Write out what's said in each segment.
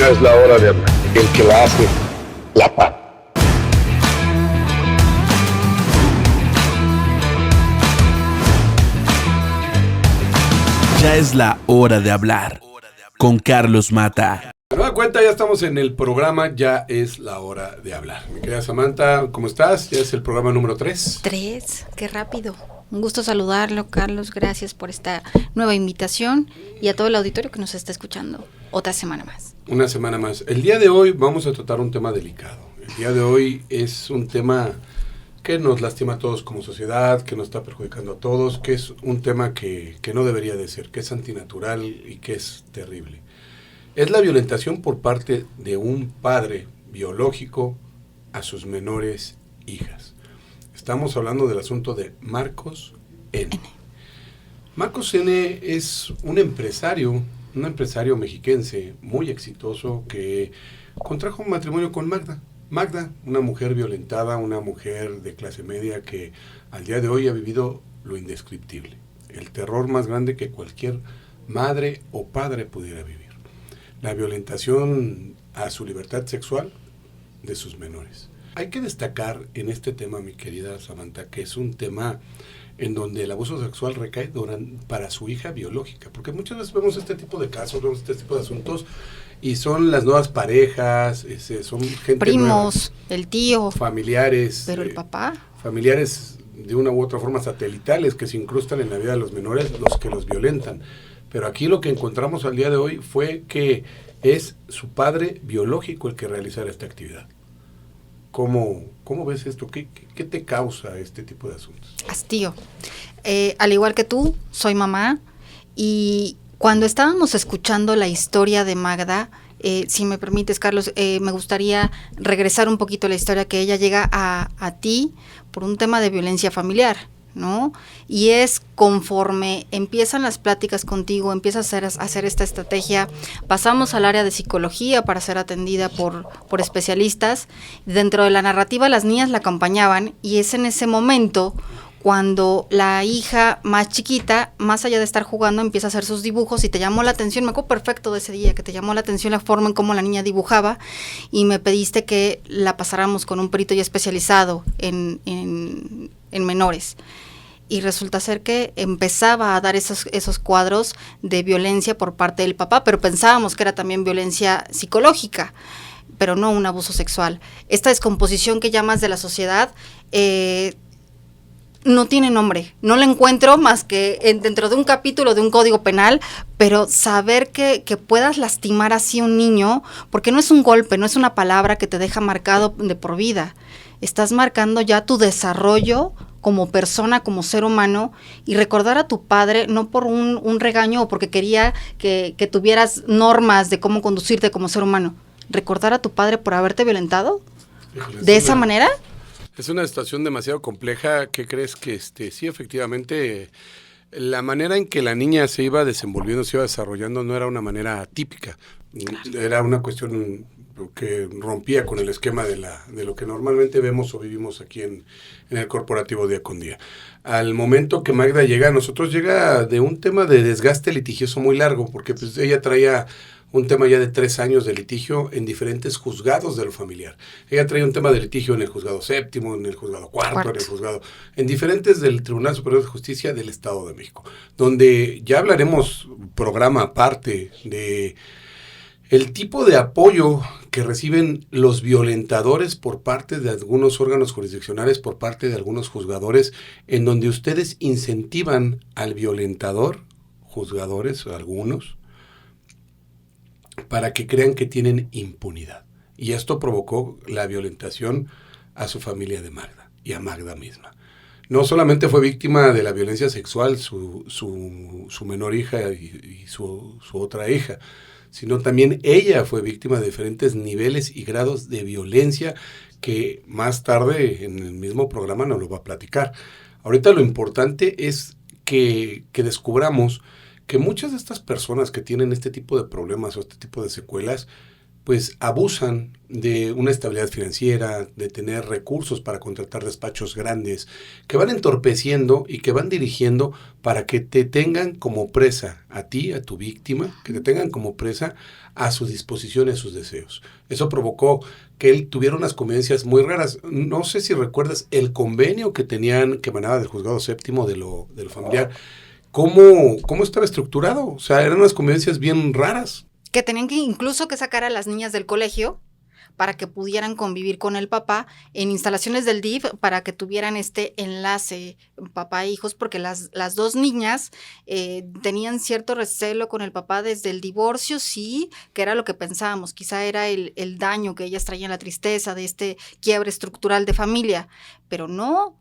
Ya es la hora de hablar. El que la hace, la paga. Ya es la hora de hablar con Carlos Mata. De nueva cuenta, ya estamos en el programa, ya es la hora de hablar. Mi querida Samantha, ¿cómo estás? Ya es el programa número 3. 3, qué rápido. Un gusto saludarlo, Carlos. Gracias por esta nueva invitación y a todo el auditorio que nos está escuchando otra semana más. Una semana más. El día de hoy vamos a tratar un tema delicado. El día de hoy es un tema que nos lastima a todos como sociedad, que nos está perjudicando a todos, que es un tema que no debería de ser, que es antinatural y que es terrible. Es la violentación por parte de un padre biológico a sus menores hijas. Estamos hablando del asunto de Marcos N. Marcos N. es un empresario mexiquense muy exitoso que contrajo un matrimonio con Magda. Magda, una mujer violentada, una mujer de clase media que al día de hoy ha vivido lo indescriptible. El terror más grande que cualquier madre o padre pudiera vivir. La violentación a su libertad sexual de sus menores. Hay que destacar en este tema, mi querida Samantha, que es un tema en donde el abuso sexual recae para su hija biológica, porque muchas veces vemos este tipo de casos, vemos este tipo de asuntos, y son las nuevas parejas, son gente primos, nueva, el tío, familiares, pero el papá, familiares de una u otra forma satelitales que se incrustan en la vida de los menores, los que los violentan. Pero aquí lo que encontramos al día de hoy fue que es su padre biológico el que realizara esta actividad. ¿Cómo ves esto? ¿Qué te causa este tipo de asuntos? hastío. Al igual que tú, soy mamá, y cuando estábamos escuchando la historia de Magda, si me permites, Carlos, me gustaría regresar un poquito a la historia, que ella llega a ti por un tema de violencia familiar, ¿no? Y es conforme empiezan las pláticas contigo, empiezas a hacer esta estrategia, pasamos al área de psicología para ser atendida por especialistas. Dentro de la narrativa las niñas la acompañaban, y es en ese momento cuando la hija más chiquita, más allá de estar jugando, empieza a hacer sus dibujos y te llamó la atención. Me acuerdo perfecto de ese día, que te llamó la atención la forma en cómo la niña dibujaba, y me pediste que la pasáramos con un perito ya especializado en menores. Y resulta ser que empezaba a dar esos cuadros de violencia por parte del papá, pero pensábamos que era también violencia psicológica, pero no un abuso sexual. Esta descomposición que llamas de la sociedad no tiene nombre, no la encuentro más que dentro de un capítulo de un código penal, pero saber que puedas lastimar así a un niño, porque no es un golpe, no es una palabra que te deja marcado de por vida, estás marcando ya tu desarrollo como persona, como ser humano, y recordar a tu padre no por un regaño o porque quería que tuvieras normas de cómo conducirte como ser humano, recordar a tu padre por haberte violentado. Híjole, de esa manera. Es una situación demasiado compleja. ¿Qué crees que sí, efectivamente, la manera en que la niña se iba desenvolviendo, se iba desarrollando, no era una manera típica? Claro. Era una cuestión que rompía con el esquema de lo que normalmente vemos o vivimos aquí en el corporativo día con día. Al momento que Magda llega, a nosotros llega de un tema de desgaste litigioso muy largo, porque pues ella traía un tema ya de 3 años de litigio en diferentes juzgados de lo familiar. Ella traía un tema de litigio en el juzgado séptimo, en el juzgado cuarto, en diferentes del Tribunal Superior de Justicia del Estado de México, donde ya hablaremos programa aparte de el tipo de apoyo que reciben los violentadores por parte de algunos órganos jurisdiccionales, por parte de algunos juzgadores, en donde ustedes incentivan al violentador, juzgadores o algunos, para que crean que tienen impunidad. Y esto provocó la violentación a su familia de Magda y a Magda misma. No solamente fue víctima de la violencia sexual su menor hija y su otra hija, sino también ella fue víctima de diferentes niveles y grados de violencia que más tarde en el mismo programa nos lo va a platicar. Ahorita lo importante es que descubramos que muchas de estas personas que tienen este tipo de problemas o este tipo de secuelas pues abusan de una estabilidad financiera, de tener recursos para contratar despachos grandes, que van entorpeciendo y que van dirigiendo para que te tengan como presa a ti, a tu víctima, que te tengan como presa a su disposición y a sus deseos. Eso provocó que él tuviera unas conveniencias muy raras. No sé si recuerdas el convenio que tenían, que emanaba del juzgado séptimo de lo familiar. ¿Cómo estaba estructurado? O sea, eran unas convivencias bien raras. Que tenían que incluso que sacar a las niñas del colegio para que pudieran convivir con el papá en instalaciones del DIF, para que tuvieran este enlace papá e hijos, porque las dos niñas tenían cierto recelo con el papá desde el divorcio, sí, que era lo que pensábamos, quizá era el daño que ellas traían, la tristeza de este quiebre estructural de familia, pero no,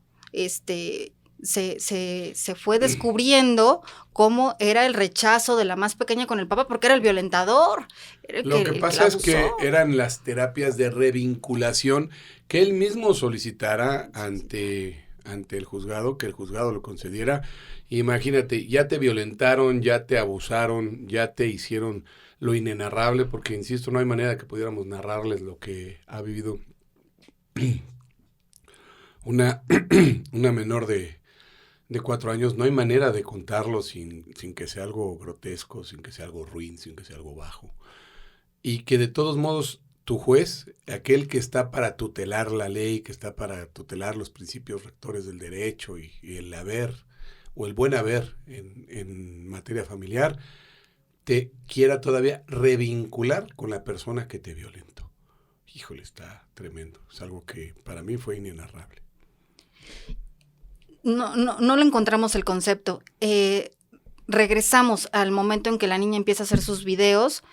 se fue descubriendo cómo era el rechazo de la más pequeña con el papá, porque era el violentador. Era Lo que pasa es que eran las terapias de revinculación que él mismo solicitara ante el juzgado, que el juzgado lo concediera. Imagínate, ya te violentaron, ya te abusaron, ya te hicieron lo inenarrable, porque insisto, no hay manera de que pudiéramos narrarles lo que ha vivido una menor de 4 años. No hay manera de contarlo sin que sea algo grotesco, sin que sea algo ruin, sin que sea algo bajo. Y que de todos modos tu juez, aquel que está para tutelar la ley, que está para tutelar los principios rectores del derecho y el haber o el buen haber en materia familiar, te quiera todavía revincular con la persona que te violentó. Híjole, está tremendo. Es algo que para mí fue inenarrable. No le encontramos el concepto. Regresamos al momento en que la niña empieza a hacer sus videos,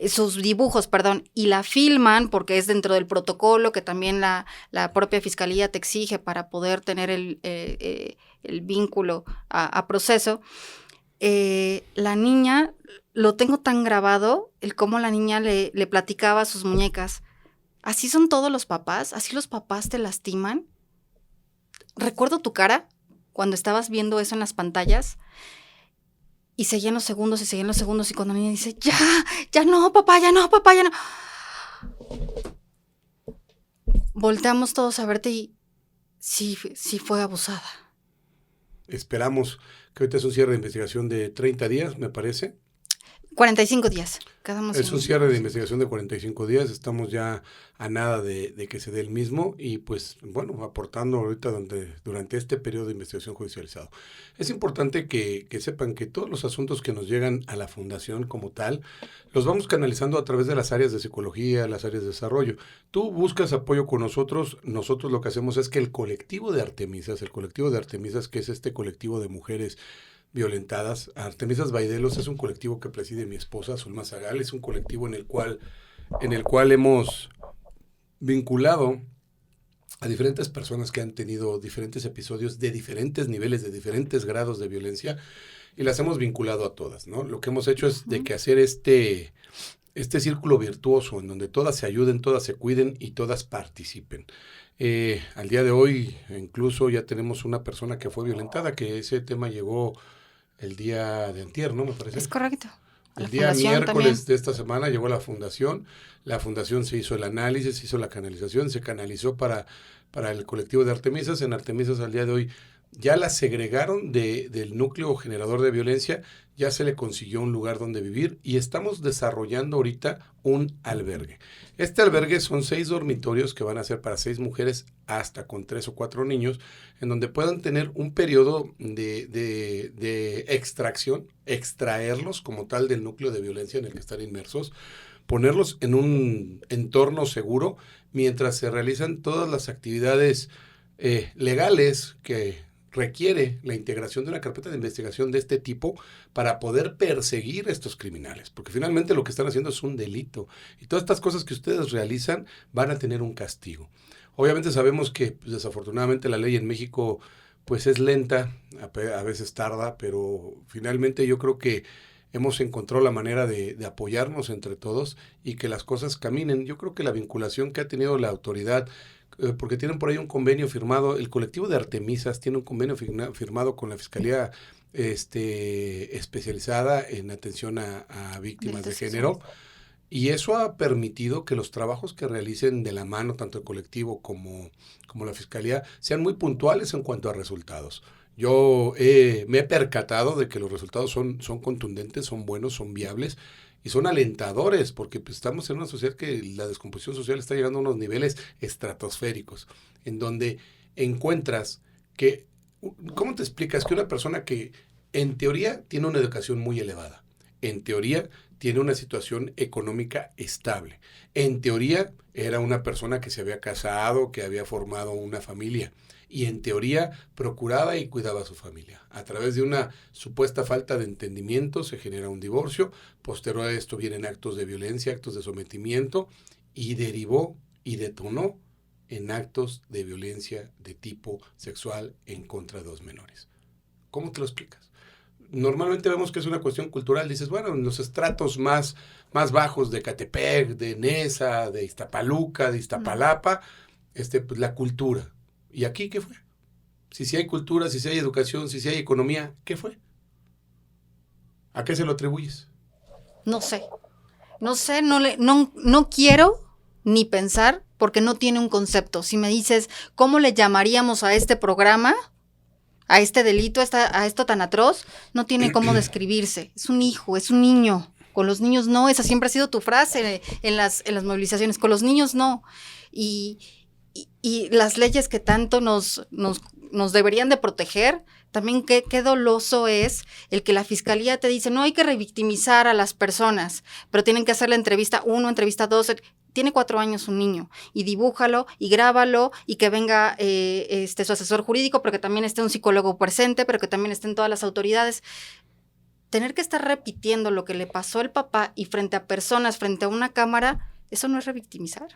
sus dibujos, y la filman porque es dentro del protocolo que también la propia fiscalía te exige para poder tener el vínculo a proceso. La niña, lo tengo tan grabado, el cómo la niña le platicaba a sus muñecas. ¿Así son todos los papás? ¿Así los papás te lastiman? Recuerdo tu cara cuando estabas viendo eso en las pantallas y seguían los segundos y cuando la niña dice, ya no, papá, ya no. Volteamos todos a verte y sí fue abusada. Esperamos que ahorita es un cierre de investigación de 30 días, me parece. 45 días. Es un cierre de investigación de 45 días, estamos ya a nada de que se dé el mismo y pues bueno, aportando ahorita durante este periodo de investigación judicializado. Es importante que sepan que todos los asuntos que nos llegan a la fundación como tal, los vamos canalizando a través de las áreas de psicología, las áreas de desarrollo. Tú buscas apoyo con nosotros lo que hacemos es que el colectivo de Artemisas, que es este colectivo de mujeres violentadas. Artemisas Baidelos es un colectivo que preside mi esposa, Zulma Zagal, es un colectivo en el cual hemos vinculado a diferentes personas que han tenido diferentes episodios de diferentes niveles, de diferentes grados de violencia, y las hemos vinculado a todas, ¿no? Lo que hemos hecho es de que hacer este círculo virtuoso en donde todas se ayuden, todas se cuiden y todas participen. Al día de hoy, incluso ya tenemos una persona que fue violentada, que ese tema llegó el día de antier, ¿no? Me parece. Es correcto. El día miércoles de esta semana llegó la fundación se hizo el análisis, se hizo la canalización, se canalizó para el colectivo de Artemisas. En Artemisas al día de hoy ya la segregaron del núcleo generador de violencia, ya se le consiguió un lugar donde vivir y estamos desarrollando ahorita un albergue. Este albergue son 6 dormitorios que van a ser para 6 mujeres hasta con 3 o 4 niños, en donde puedan tener un periodo de extracción, extraerlos como tal del núcleo de violencia en el que están inmersos, ponerlos en un entorno seguro mientras se realizan todas las actividades legales que requiere la integración de una carpeta de investigación de este tipo para poder perseguir a estos criminales, porque finalmente lo que están haciendo es un delito y todas estas cosas que ustedes realizan van a tener un castigo. Obviamente sabemos que pues, desafortunadamente la ley en México pues es lenta, a veces tarda, pero finalmente yo creo que hemos encontrado la manera de apoyarnos entre todos y que las cosas caminen. Yo creo que la vinculación que ha tenido la autoridad, porque tienen por ahí un convenio firmado, el colectivo de Artemisas tiene un convenio firmado con la Fiscalía especializada en atención a víctimas de género, Y eso ha permitido que los trabajos que realicen de la mano, tanto el colectivo como la Fiscalía, sean muy puntuales en cuanto a resultados. Yo me he percatado de que los resultados son contundentes, son buenos, son viables y son alentadores, porque pues, estamos en una sociedad que la descomposición social está llegando a unos niveles estratosféricos, en donde encuentras que, ¿cómo te explicas que una persona que en teoría tiene una educación muy elevada, en teoría tiene una situación económica estable, en teoría era una persona que se había casado, que había formado una familia, y en teoría procuraba y cuidaba a su familia? A través de una supuesta falta de entendimiento se genera un divorcio, posterior a esto vienen actos de violencia, actos de sometimiento, y derivó y detonó en actos de violencia de tipo sexual en contra de dos menores. ¿Cómo te lo explicas? Normalmente vemos que es una cuestión cultural. Dices, bueno, en los estratos más bajos de Catepec, de Nesa, de Iztapaluca, de Iztapalapa, pues la cultura. ¿Y aquí qué fue? Si hay cultura, si hay educación, si hay economía, ¿qué fue? ¿A qué se lo atribuyes? No sé, no quiero ni pensar porque no tiene un concepto. Si me dices, ¿cómo le llamaríamos a este programa? A este delito, a esto tan atroz, no tiene cómo describirse. Es un hijo, es un niño. Con los niños no, esa siempre ha sido tu frase en las movilizaciones. Con los niños no. Y las leyes que tanto nos deberían de proteger, también qué doloso es el que la fiscalía te dice, no hay que revictimizar a las personas, pero tienen que hacer la entrevista 1, entrevista 2, tiene 4 años un niño, y dibújalo, y grábalo, y que venga su asesor jurídico, pero que también esté un psicólogo presente, pero que también estén todas las autoridades. Tener que estar repitiendo lo que le pasó al papá y frente a personas, frente a una cámara, ¿eso no es revictimizar?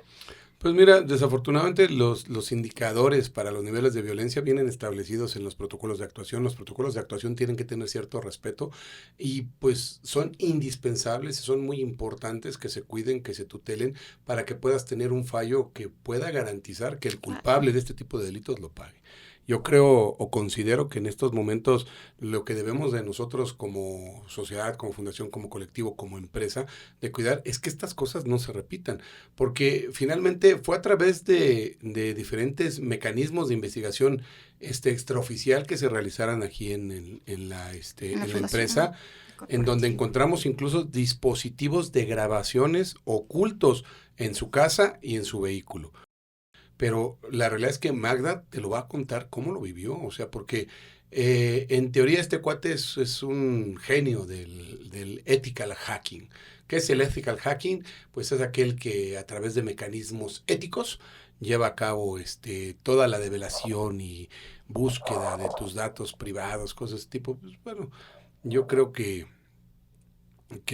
Pues mira, desafortunadamente los indicadores para los niveles de violencia vienen establecidos en los protocolos de actuación. Los protocolos de actuación tienen que tener cierto respeto y pues son indispensables y son muy importantes que se cuiden, que se tutelen para que puedas tener un fallo que pueda garantizar que el culpable de este tipo de delitos lo pague. Yo creo o considero que en estos momentos lo que debemos de nosotros como sociedad, como fundación, como colectivo, como empresa, de cuidar es que estas cosas no se repitan, porque finalmente fue a través de diferentes mecanismos de investigación extraoficial que se realizaran aquí en la empresa, en donde encontramos incluso dispositivos de grabaciones ocultos en su casa y en su vehículo. Pero la realidad es que Magda te lo va a contar cómo lo vivió, o sea, porque en teoría este cuate es un genio del ethical hacking. ¿Qué es el ethical hacking? Pues es aquel que a través de mecanismos éticos lleva a cabo toda la develación y búsqueda de tus datos privados, cosas de ese tipo. Pues bueno, yo creo que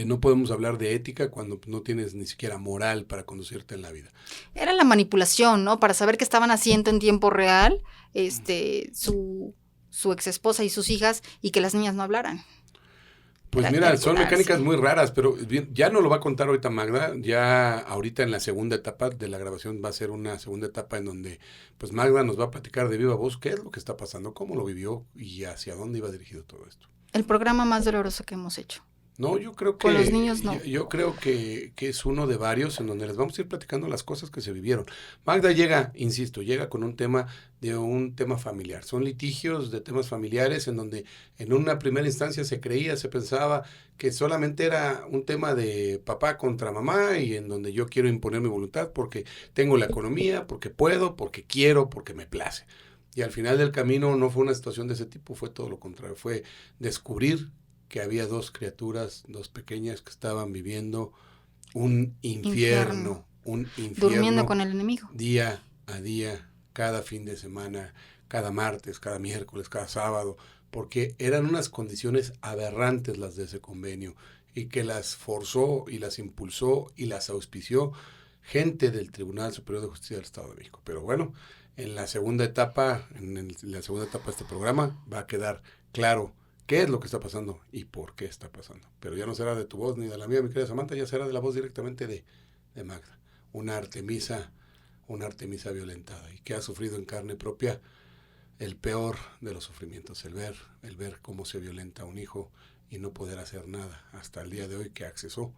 no podemos hablar de ética cuando no tienes ni siquiera moral para conducirte en la vida. Era la manipulación, ¿no? Para saber qué estaban haciendo en tiempo real, su ex esposa y sus hijas, y que las niñas no hablaran. Pues mira, son mecánicas muy raras, pero ya no lo va a contar ahorita Magda. Ya ahorita en la segunda etapa de la grabación va a ser una segunda etapa en donde pues Magda nos va a platicar de viva voz qué es lo que está pasando, cómo lo vivió y hacia dónde iba dirigido todo esto. El programa más doloroso que hemos hecho. No, yo creo que... Con los niños no. Yo creo que es uno de varios en donde les vamos a ir platicando las cosas que se vivieron. Magda llega, insisto, llega con un tema familiar. Son litigios de temas familiares en donde en una primera instancia se pensaba que solamente era un tema de papá contra mamá y en donde yo quiero imponer mi voluntad porque tengo la economía, porque puedo, porque quiero, porque me place. Y al final del camino no fue una situación de ese tipo, fue todo lo contrario. Fue descubrir que había dos criaturas, dos pequeñas que estaban viviendo un infierno. Durmiendo con el enemigo. Día a día, cada fin de semana, cada martes, cada miércoles, cada sábado, porque eran unas condiciones aberrantes las de ese convenio y que las forzó y las impulsó y las auspició gente del Tribunal Superior de Justicia del Estado de México. Pero bueno, en la segunda etapa de este programa va a quedar claro qué es lo que está pasando y por qué está pasando. Pero ya no será de tu voz ni de la mía, mi querida Samantha, ya será de la voz directamente de Magda. Una Artemisa violentada y que ha sufrido en carne propia el peor de los sufrimientos, el ver cómo se violenta a un hijo y no poder hacer nada hasta el día de hoy que accesó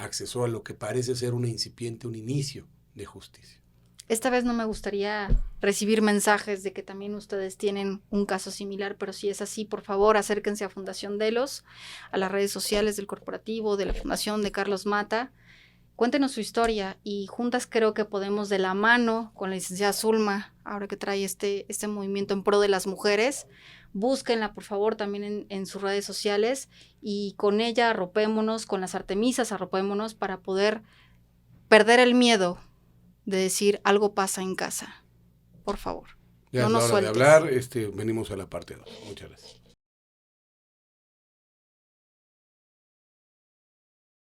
accesó a lo que parece ser una incipiente, un inicio de justicia. Esta vez no me gustaría recibir mensajes de que también ustedes tienen un caso similar, pero si es así, por favor, acérquense a Fundación Delos, a las redes sociales del corporativo, de la Fundación de Carlos Mata. Cuéntenos su historia y juntas creo que podemos, de la mano con la licenciada Zulma, ahora que trae este movimiento en pro de las mujeres, búsquenla por favor también en sus redes sociales y con ella arropémonos, con las Artemisas arropémonos para poder perder el miedo de decir algo pasa en casa. Por favor, Ya no es la nos hora de sueltes. hablar, venimos a la parte 2. Muchas gracias.